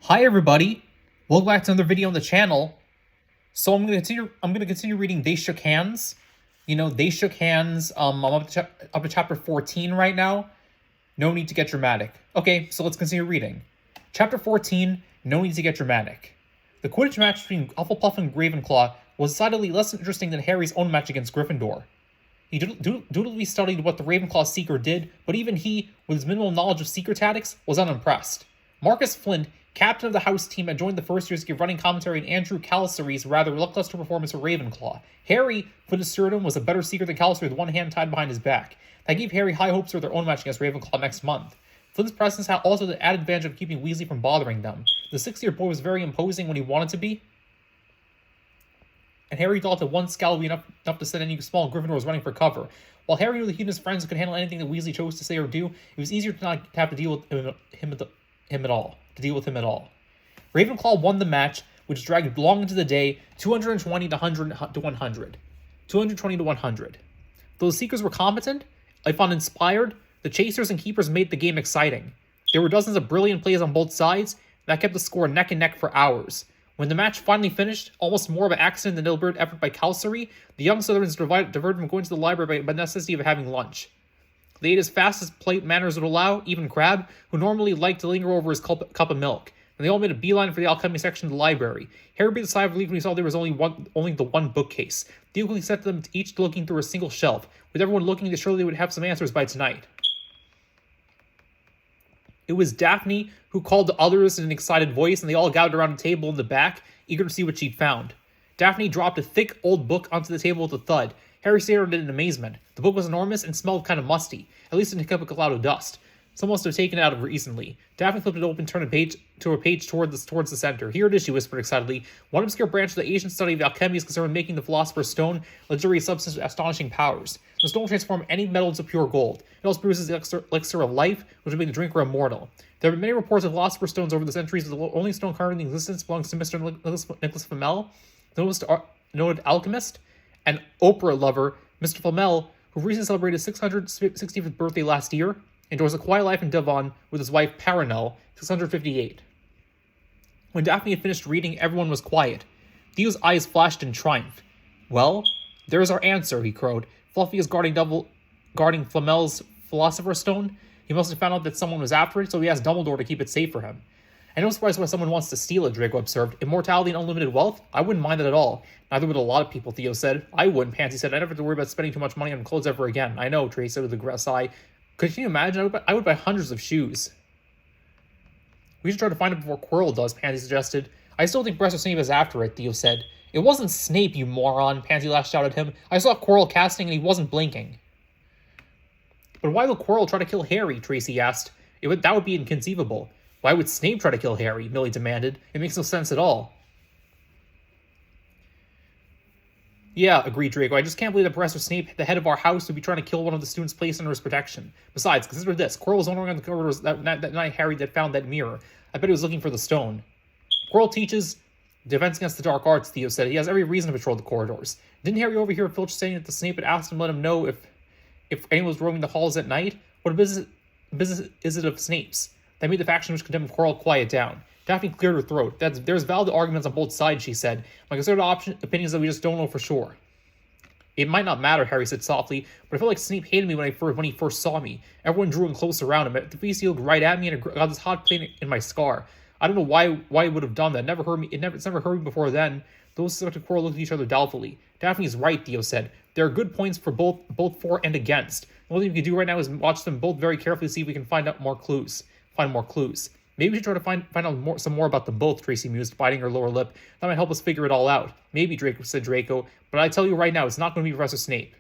Hi everybody, welcome back to another video on the channel. So I'm gonna continue reading They Shook Hands. They Shook Hands. I'm up to chapter 14 right now. No need to get dramatic. Okay, so let's continue reading. Chapter 14. No need to get dramatic. The Quidditch match between Hufflepuff and Ravenclaw was decidedly less interesting than Harry's own match against Gryffindor. He dutifully studied what the Ravenclaw Seeker did, but even he, with his minimal knowledge of Seeker tactics, was unimpressed. Marcus Flint, captain of the house team, had joined the first years to give running commentary on Andrew Callisary's rather lackluster performance for Ravenclaw. Harry, Flint assured him, was a better Seeker than Callisary with one hand tied behind his back. That gave Harry high hopes for their own match against Ravenclaw next month. Flint's presence had also the added advantage of keeping Weasley from bothering them. The six-year boy was very imposing when he wanted to be, and Harry thought that one scowl would be enough to send any small Gryffindor was running for cover. While Harry knew that he and his friends could handle anything that Weasley chose to say or do, it was easier to not have to deal with him at all. Ravenclaw won the match, which dragged long into the day, 220 to 100. 220 to 100. Though the Seekers were competent, if uninspired, the Chasers and Keepers made the game exciting. There were dozens of brilliant plays on both sides that kept the score neck and neck for hours. When the match finally finished, almost more of an accident than deliberate effort by Calciary, the young Slytherins diverted from going to the library by necessity of having lunch. They ate as fast as plate manners would allow, even Crabbe, who normally liked to linger over his cup of milk, and they all made a beeline for the alchemy section of the library. Harry breathed a sigh of relief when he saw there was only the one bookcase. They quickly set them each looking through a single shelf. With everyone looking, surely they would have some answers by tonight. It was Daphne who called the others in an excited voice, and they all gathered around a table in the back, eager to see what she'd found. Daphne dropped a thick, old book onto the table with a thud. Harry stared at it in amazement. The book was enormous and smelled kind of musty. At least it didn't kick up a cloud of dust. Someone must have taken it out of it recently. Daphne flipped it open, turned a page towards the center. Here it is, she whispered excitedly. One obscure branch of the ancient study of alchemy is concerned with making the Philosopher's Stone a luxurious substance with astonishing powers. The stone will transform any metal into pure gold. It also produces the elixir of life, which will make the drinker immortal. There have been many reports of Philosopher's Stones over the centuries, but the only stone currently in existence belongs to Mr. Nicholas Flamel, the noted alchemist and Oprah lover, Mr. Flamel, who recently celebrated his 665th birthday last year, enjoys a quiet life in Devon with his wife Paranel, 658. When Daphne had finished reading, everyone was quiet. Theo's eyes flashed in triumph. Well, there's our answer, he crowed. Fluffy is guarding Flamel's Philosopher's Stone. He must have found out that someone was after it, so he asked Dumbledore to keep it safe for him. I'm no surprise why someone wants to steal it, Draco observed. Immortality and unlimited wealth? I wouldn't mind that at all. Neither would a lot of people, Theo said. I wouldn't, Pansy said. I never have to worry about spending too much money on clothes ever again. I know, Tracy said with a sigh. Could you imagine? I would buy hundreds of shoes. We should try to find it before Quirrell does, Pansy suggested. I still think Professor Snape is after it, Theo said. It wasn't Snape, you moron, Pansy lashed out at him. I saw Quirrell casting and he wasn't blinking. But why would Quirrell try to kill Harry? Tracy asked. That would be inconceivable. Why would Snape try to kill Harry? Millie demanded. It makes no sense at all. Yeah, agreed Draco. I just can't believe that Professor Snape, the head of our house, would be trying to kill one of the students placed under his protection. Besides, consider this. Quirrell was wandering on the corridors that night Harry had found that mirror. I bet he was looking for the stone. Quirrell teaches defense against the dark arts, Theo said. He has every reason to patrol the corridors. Didn't Harry overhear Filch saying that the Snape had asked him to let him know if anyone was roaming the halls at night? What business is it of Snape's? That made the faction which condemned Quirrell quiet down. Daphne cleared her throat. There's valid arguments on both sides, she said. My considered opinions that we just don't know for sure. It might not matter, Harry said softly, but I felt like Snape hated me when he first saw me. Everyone drew in close around him. At the feast, he looked right at me and got this hot pain in my scar. I don't know why he would have done that. It's never hurt me before then. Those suspected Quirrell looked at each other doubtfully. Daphne's right, Theo said. There are good points for both for and against. The only thing we can do right now is watch them both very carefully to see if we can find more clues. Maybe we should try to find out some more about them both, Tracy mused, biting her lower lip. That might help us figure it all out. Maybe, said Draco, but I tell you right now, it's not going to be Professor Snape.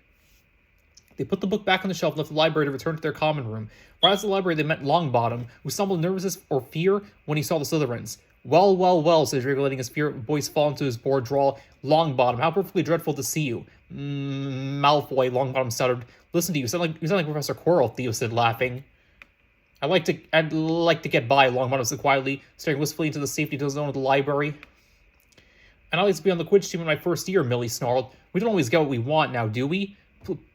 They put the book back on the shelf and left the library to return to their common room. Right outside the library, they met Longbottom, who stumbled nervousness or fear when he saw the Slytherins. Well, said Draco, letting his voice fall into his bored drawl. Longbottom, how perfectly dreadful to see you. Malfoy, Longbottom stuttered. Listen to you, you sound like Professor Quirrell, Theo said, laughing. I'd like to get by, Longbottom said quietly, staring wistfully into the safety zone of the library. And I'd like to be on the Quidditch team in my first year, Millie snarled. We don't always get what we want now, do we?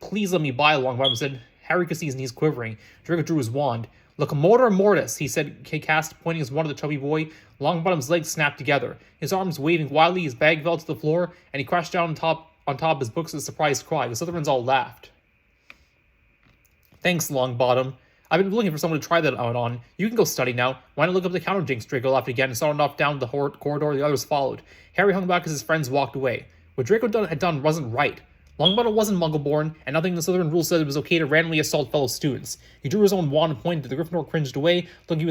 Please let me by, Longbottom said. Harry could see his knees quivering. Draco drew his wand. Locomotor mortis, he said, cast, pointing as one of the chubby boy. Longbottom's legs snapped together. His arms waving wildly, his bag fell to the floor, and he crashed down on top of his books with a surprised cry. The Slytherins all laughed. Thanks, Longbottom. I've been looking for someone to try that out on. You can go study now. Why not look up the counterjinx? Draco laughed again and started off down the corridor. The others followed. Harry hung back as his friends walked away. What Draco had done wasn't right. Longbottom wasn't Muggle-born, and nothing in the Slytherin rules said it was okay to randomly assault fellow students. He drew his own wand and pointed. The Gryffindor cringed away, looking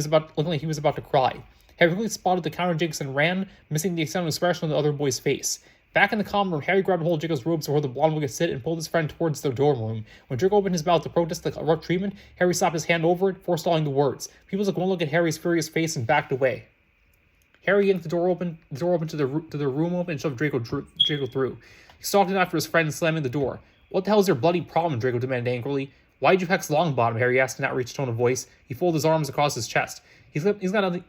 like he was about to cry. Harry quickly spotted the counterjinx and ran, missing the excited expression on the other boy's face. Back in the common room, Harry grabbed a hold of Draco's robes where the blonde boy could sit and pulled his friend towards their dorm room. When Draco opened his mouth to protest the rough treatment, Harry slapped his hand over it, forestalling the words. People took one look at Harry's furious face and backed away. Harry yanked the door open to the room open and shoved Draco through. He stalked in after his friend, slamming the door. What the hell is your bloody problem? Draco demanded angrily. Why'd you hex Longbottom? Harry asked in an outraged tone of voice. He folded his arms across his chest. He's not got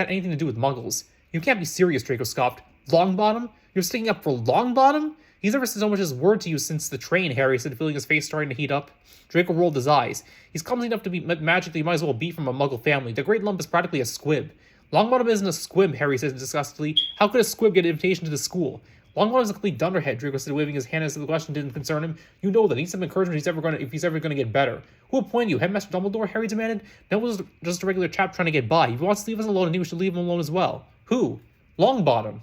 anything to do with Muggles. You can't be serious, Draco scoffed. Longbottom? You're sticking up for Longbottom? He's never said so much as a word to you since the train, Harry said, feeling his face starting to heat up. Draco rolled his eyes. He's clumsy enough to be magic that he might as well be from a Muggle family. The Great Lump is practically a squib. Longbottom isn't a squib, Harry said disgustedly. How could a squib get an invitation to the school? Longbottom's a complete dunderhead, Draco said, waving his hand as if the question didn't concern him. You know that. He needs some encouragement if he's ever gonna get better. Who appointed you? Headmaster Dumbledore? Harry demanded. No one's just a regular chap trying to get by. If he wants to leave us alone, and we should leave him alone as well. Who? Longbottom.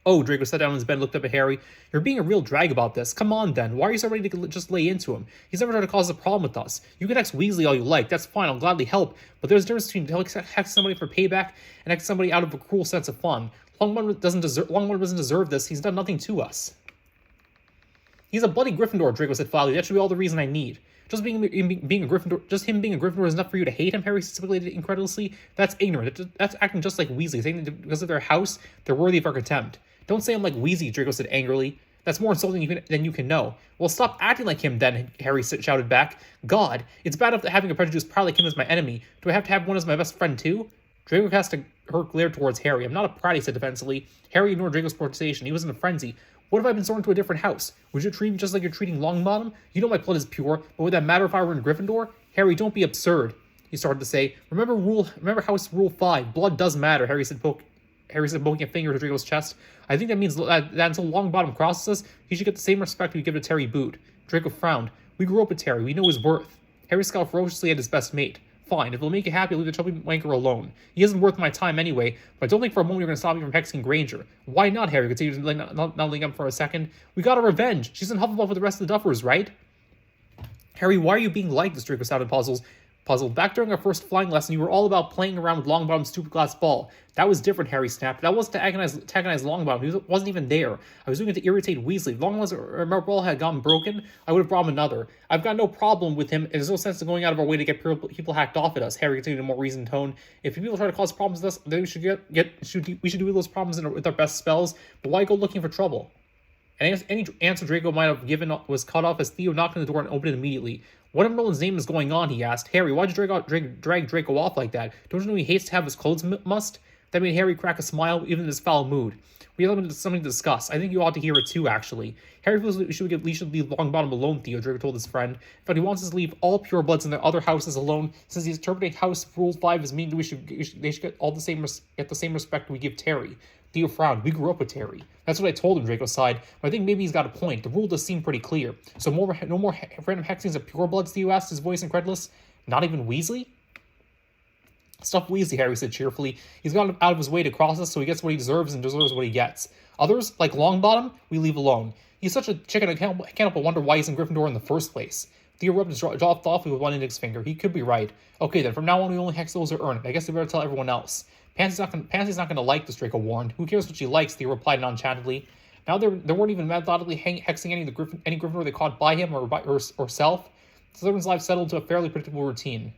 Oh, Draco sat down in his bed and looked up at Harry. You're being a real drag about this. Come on, then. Why are you so ready to just lay into him? He's never tried to cause a problem with us. You can hex Weasley all you like. That's fine. I'll gladly help. But there's a difference between hex somebody for payback and hex somebody out of a cruel sense of fun. Longbottom doesn't deserve this. He's done nothing to us. He's a bloody Gryffindor, Draco said flatly. That should be all the reason I need. Just him being a Gryffindor is enough for you to hate him, Harry speculated incredulously. That's ignorant. That's acting just like Weasley, saying that because of their house, they're worthy of our contempt. Don't say I'm like Weasley, Draco said angrily. That's more insulting than you can know. Well, stop acting like him then, Harry shouted back. God, it's bad enough that having a prejudiced pal like him as my enemy. Do I have to have one as my best friend too? Draco cast her glare towards Harry. I'm not a prat, he said defensively. Harry ignored Draco's protestation. He was in a frenzy. What if I've been sworn to a different house? Would you treat me just like you're treating Longbottom? You know my blood is pure, but would that matter if I were in Gryffindor? Harry, don't be absurd, he started to say. Remember House Rule 5. Blood does matter, Harry said, poking a finger to Draco's chest. I think that means that until Longbottom crosses us, he should get the same respect we give to Terry Boot. Draco frowned. We grew up with Terry. We know his worth. Harry scowled ferociously at his best mate. Fine, if it'll make you happy, I'll leave the chubby wanker alone. He isn't worth my time anyway, but don't think for a moment you're going to stop me from hexing Granger. Why not, Harry? Continued not letting up for a second. We got our revenge. She's in Hufflepuff with the rest of the Duffers, right? Harry, why are you being like this? Draco sounded puzzled. Back during our first flying lesson, you were all about playing around with Longbottom's stupid glass ball. That was different, Harry snapped. That wasn't to antagonize Longbottom. He wasn't even there. I was doing it to irritate Weasley. If our ball had gone broken, I would have brought him another. I've got no problem with him. There's no sense in going out of our way to get people hacked off at us. Harry continued in a more reasoned tone. If people try to cause problems with us, then we should do those problems with our best spells. But why go looking for trouble? And any answer Draco might have given was cut off as Theo knocked on the door and opened it immediately. What in Nolan's name is going on, he asked. Harry, why'd you drag Draco off like that? Don't you know he hates to have his clothes mussed? That made Harry crack a smile, even in his foul mood. We have something to discuss. I think you ought to hear it too, actually. Harry feels we should leave Longbottom alone, Theo, Draco told his friend. In fact, he wants us to leave all purebloods in their other houses alone, since he's interpreting House Rule 5 as meaning they should get the same respect we give Terry. Theo frowned. We grew up with Terry. That's what I told him, Draco sighed. But I think maybe he's got a point. The rule does seem pretty clear. So no more random hexings of purebloods, Theo asked, his voice incredulous. Not even Weasley? Stuff Weasley, Harry said cheerfully. He's gone out of his way to cross us, so he gets what he deserves and deserves what he gets. Others, like Longbottom, we leave alone. He's such a chicken, I can't help but wonder why he's in Gryffindor in the first place. Theo rubbed his jaw thoughtfully with one index finger. He could be right. Okay then, from now on we only hex those who earn it. I guess we better tell everyone else. Pansy's not gonna like this, Draco warned. Who cares what she likes, Theo replied nonchalantly. Now they weren't even methodically hexing any Gryffindor they caught by him or self. Slytherin's life settled to a fairly predictable routine.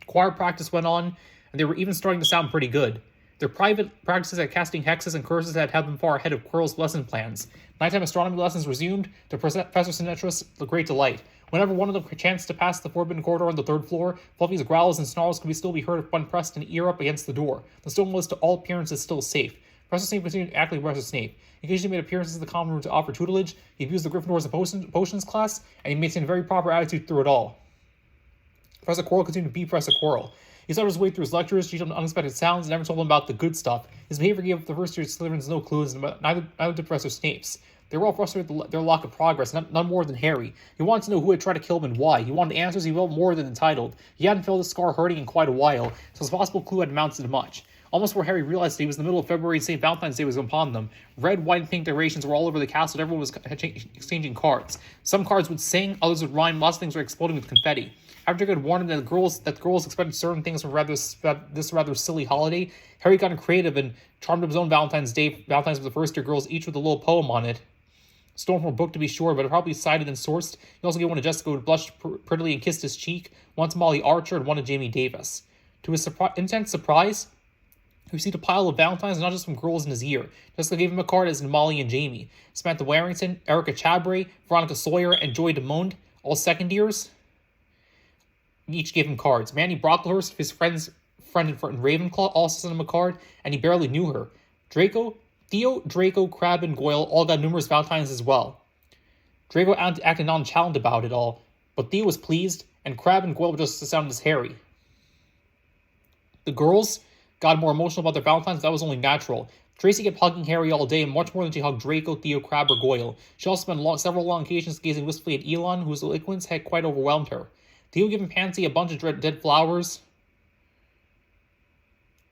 Choir practice went on, and they were even starting to sound pretty good. Their private practices at casting hexes and curses had them far ahead of Quirrell's lesson plans. Nighttime astronomy lessons resumed, to Professor Sinistra's great delight. Whenever one of them chanced to pass the forbidden corridor on the third floor, Fluffy's growls and snarls could still be heard if one pressed an ear up against the door. The stone was to all appearances still safe. Professor Snape continued to act like Professor Snape. He occasionally made appearances in the common room to offer tutelage. He abused the Gryffindors in potions class, and he maintained a very proper attitude through it all. Professor Quirrell continued to be Professor Quirrell. He started his way through his lectures, teaching them unexpected sounds, and never told them about the good stuff. His behavior gave the first year Slytherins no clues, and neither did Professor Snape's. They were all frustrated with their lack of progress, none more than Harry. He wanted to know who had tried to kill him and why. He wanted answers he felt more than entitled. He hadn't felt his scar hurting in quite a while, so his possible clue had amounted to much. Almost before Harry realized that he was in the middle of February and St. Valentine's Day was upon them. Red, white, and pink decorations were all over the castle, and everyone was exchanging cards. Some cards would sing, others would rhyme, lots of things were exploding with confetti. After Draco had warned him that the girls expected certain things from this rather silly holiday, Harry got creative and charmed up his own Valentine's for the first year girls, each with a little poem on it. Stolen from a book to be sure, but probably cited and sourced. He also gave one to Jessica, who blushed prettily and kissed his cheek, one to Molly Archer, and one to Jamie Davis. To his intense surprise, he received a pile of Valentines, not just from girls in his year. Jessica gave him a card, as in Molly and Jamie. Samantha Warrington, Erica Chabray, Veronica Sawyer, and Joy DeMond, all second years, each gave him cards. Mandy Brocklehurst, his friend in Ravenclaw, also sent him a card, and he barely knew her. Theo, Draco, Crabbe, and Goyle all got numerous Valentines as well. Draco acted nonchalant about it all, but Theo was pleased, and Crabbe and Goyle were just as sound as Harry. The girls got more emotional about their Valentines, that was only natural. Tracy kept hugging Harry all day, and much more than she hugged Draco, Theo, Crabbe, or Goyle. She also spent several long occasions gazing wistfully at Elon, whose eloquence had quite overwhelmed her. Theo gave Pansy a bunch of dead flowers,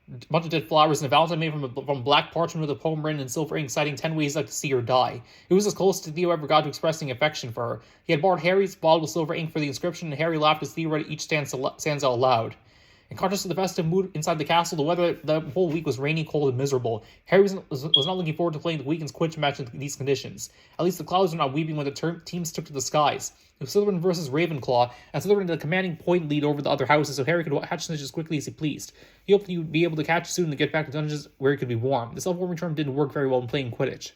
and a valentine made from black parchment with a poem written in silver ink citing 10 ways I'd like to see her die. It was as close as Theo ever got to expressing affection for her. He had borrowed Harry's bottle with silver ink for the inscription, and Harry laughed as Theo read each stanza aloud. In contrast to the festive mood inside the castle, the weather the whole week was rainy, cold, and miserable. Harry was not looking forward to playing the weekend's Quidditch match in these conditions. At least the clouds were not weeping when the teams took to the skies. It was Slytherin versus Ravenclaw, and Slytherin had a commanding point lead over the other houses, so Harry could hatch snitch as quickly as he pleased. He hoped he would be able to catch soon and get back to dungeons where he could be warm. The self-warming term didn't work very well in playing Quidditch.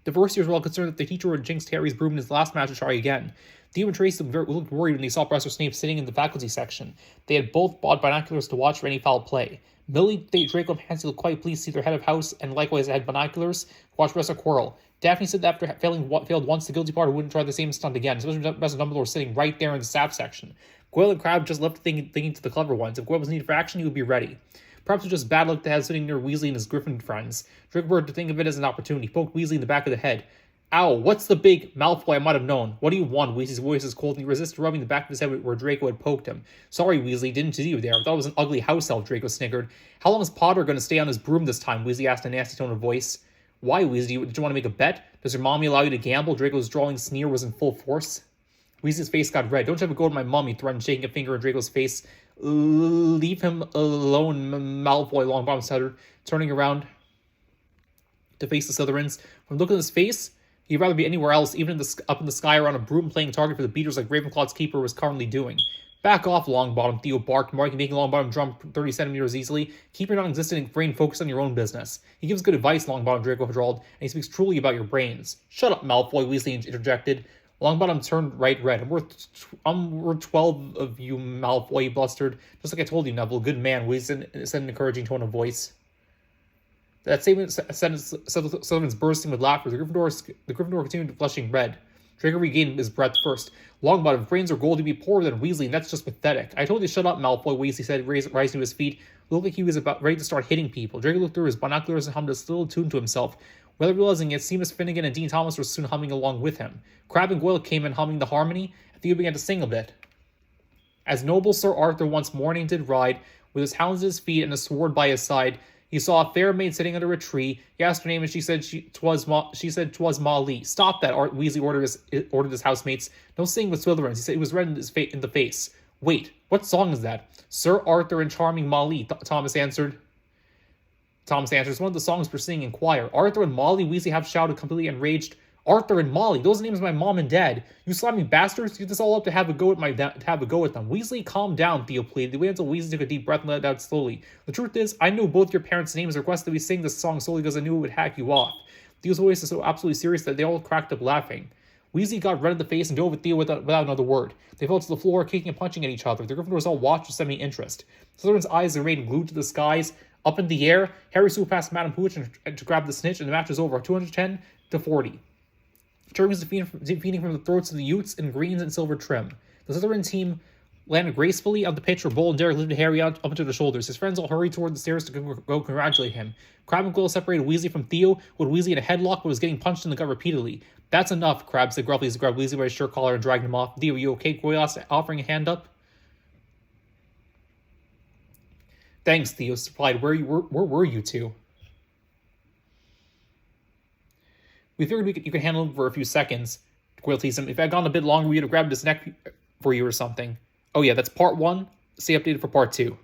The first years were all concerned that the teacher would jinx Harry's broom in his last match to try again. Theo and Tracy looked worried when they saw Professor Snape sitting in the faculty section. They had both bought binoculars to watch for any foul play. Millie, Draco, and Pansy looked quite pleased to see their head of house, and likewise had binoculars to watch Professor Quirrell. Daphne said that after failed once, the guilty party wouldn't try the same stunt again, especially with Professor Dumbledore sitting right there in the staff section. Goyle and Crabbe just left thinking to the clever ones. If Goyle was needed for action, he would be ready. Perhaps it was just bad luck to have sitting near Weasley and his Griffin friends. Draco preferred to think of it as an opportunity. He poked Weasley in the back of the head. Ow, what's the big Malfoy I might have known? What do you want? Weasley's voice is cold, and he resisted rubbing the back of his head where Draco had poked him. Sorry, Weasley, didn't see you there. I thought it was an ugly house elf, Draco snickered. How long is Potter going to stay on his broom this time? Weasley asked in a nasty tone of voice. Why, Weasley? Did you want to make a bet? Does your mommy allow you to gamble? Draco's drawling sneer was in full force. Weasley's face got red. Don't you have a go at my mum, he threatened, shaking a finger in Draco's face. Leave him alone, Malfoy, Longbottom stuttered, turning around to face the Slytherins. From the look on his face, he'd rather be anywhere else, even up in the sky or on a broom playing target for the beaters like Ravenclaw's keeper was currently doing. Back off, Longbottom, Theo barked, making Longbottom jump 30 centimeters easily. Keep your non-existent brain focused on your own business. He gives good advice, Longbottom, Draco drawled, and he speaks truly about your brains. Shut up, Malfoy, Weasley interjected. Longbottom turned bright red. I'm worth 12 of you, Malfoy, he blustered. Just like I told you, Neville, good man, Weasley said in an encouraging tone of voice. That statement sent Slytherins bursting with laughter. The Gryffindor continued flushing red. Draco regained his breath first. Longbottom, if brains are gold, to be poorer than Weasley, and that's just pathetic. I told you to shut up, Malfoy, Weasley said, rising to his feet. It looked like he was about ready to start hitting people. Draco looked through his binoculars and hummed a little tune to himself. Without realizing it, Seamus Finnegan and Dean Thomas were soon humming along with him. Crabbe and Goyle came in humming the harmony, and Theo began to sing a bit. As noble Sir Arthur once morning did ride, with his hounds at his feet and a sword by his side, he saw a fair maid sitting under a tree. He asked her name, and she said 'twas Molly. Stop that, Weasley ordered his housemates. No singing with Slytherins. He said it was red in the face. Wait, what song is that? Sir Arthur and Charming Molly, Thomas answered. It's one of the songs we're singing in choir. Arthur and Molly, Weasley half shouted, completely enraged. Arthur and Molly, those are the names of my mom and dad. You slimy bastards, you did this all up to have a go at them. Weasley, calm down, Theo pleaded. They waited until Weasley took a deep breath and let it out slowly. The truth is, I knew both your parents' names and requested we sing this song solely because I knew it would hack you off. Theo's voice was so absolutely serious that they all cracked up laughing. Weasley got red in the face and dove at Theo without another word. They fell to the floor, kicking and punching at each other. The Gryffindors all watched with semi-interest. Slytherin's eyes remained glued to the skies. Up in the air, Harry swooped past Madame Hooch to grab the snitch, and the match was over, 210 to 40. Turning was defeating from the throats of the Utes in greens and silver trim. The Slytherin team landed gracefully on the pitch where Bull and Derek lifted Harry up onto their shoulders. His friends all hurried toward the stairs to go congratulate him. Crab and Quill separated Weasley from Theo, with Weasley in a headlock but was getting punched in the gut repeatedly. "That's enough," Crab said gruffly as he grabbed Weasley by his shirt collar and dragged him off. "Theo, you okay?" Quill asked, offering a hand up. "Thanks," Theo replied. Where were you two?" "We figured you could handle him for a few seconds," Quill teased him. "If I had gone a bit longer, we would have grabbed his neck for you or something." "Oh yeah, that's part 1. Stay updated for part 2.